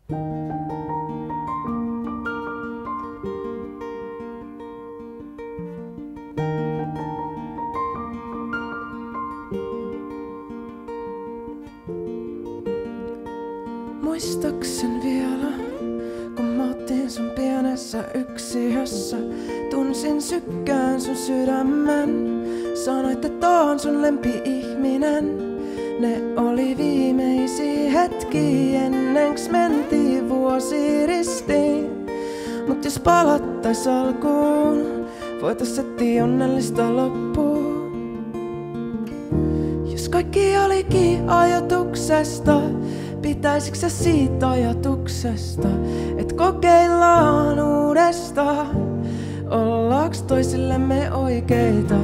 Muistaksen vielä, kun mä otin sun pienessä yksiössä. Tunsin sykkään sun sydämen. Sanoit, että oon sun lempi-ihminen. Ne oli viimeisiä hetki ennenks mentiin vuosi ristiin. Mut jos palattais alkuun, voitais etsiä onnellista loppuun. Jos kaikki olikin ajatuksesta, pitäisikö sä siitä ajatuksesta, et kokeillaan uudestaan? Ollaanko toisillemme oikeita?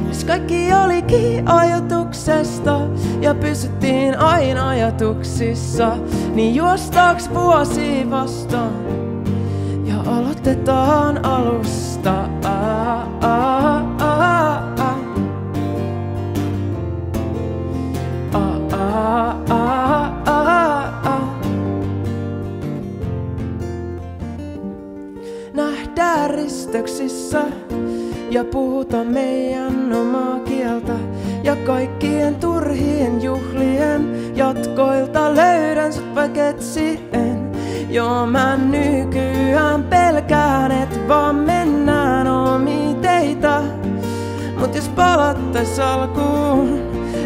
Jos kaikki olikin ajatuksesta ja pysyttiin aina ajatuksissa, niin juostaaks vuosi vastaan ja aloitetaan alusta? Nähdään risteyksissä ja puhutaan meidän omaa kieltä. Ja kaikkien turhien juhlien jatkoilta löydän sut vaikka etsien. Joo, mä nykyään pelkään, et vaan mennään omia teitä. Mut jos palattais alkuun,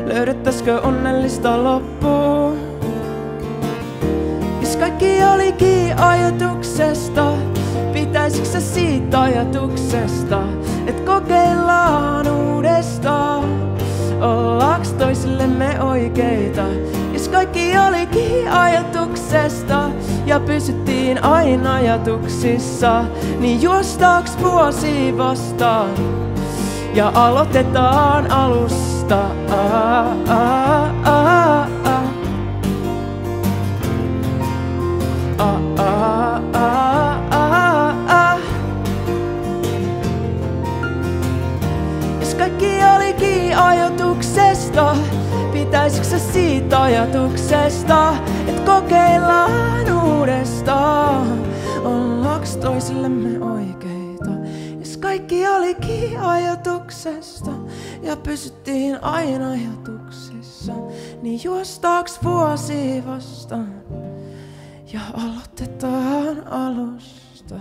löydettäiskö onnellista loppuun? Jos kaikki olikin ajatuksesta, pitäisikö sä siitä ajatuksesta, et kokeillaan uudestaan? Ollaanko toisillemme oikeita? Jos kaikki olikin ajatuksesta ja pysyttiin aina ajatuksissa, niin juostaaks vuosi vastaan ja aloitetaan alusta? Jos kaikki olikin ajatuksesta, pitäisikö sä siitä ajatuksesta, et kokeillaan uudestaan? Ollaanko toisillemme oikeita? Jos kaikki olikin ajatuksesta ja pysyttiin aina ajatuksissa, niin juostaaks vuosi vastaan ja aloitetaan alusta?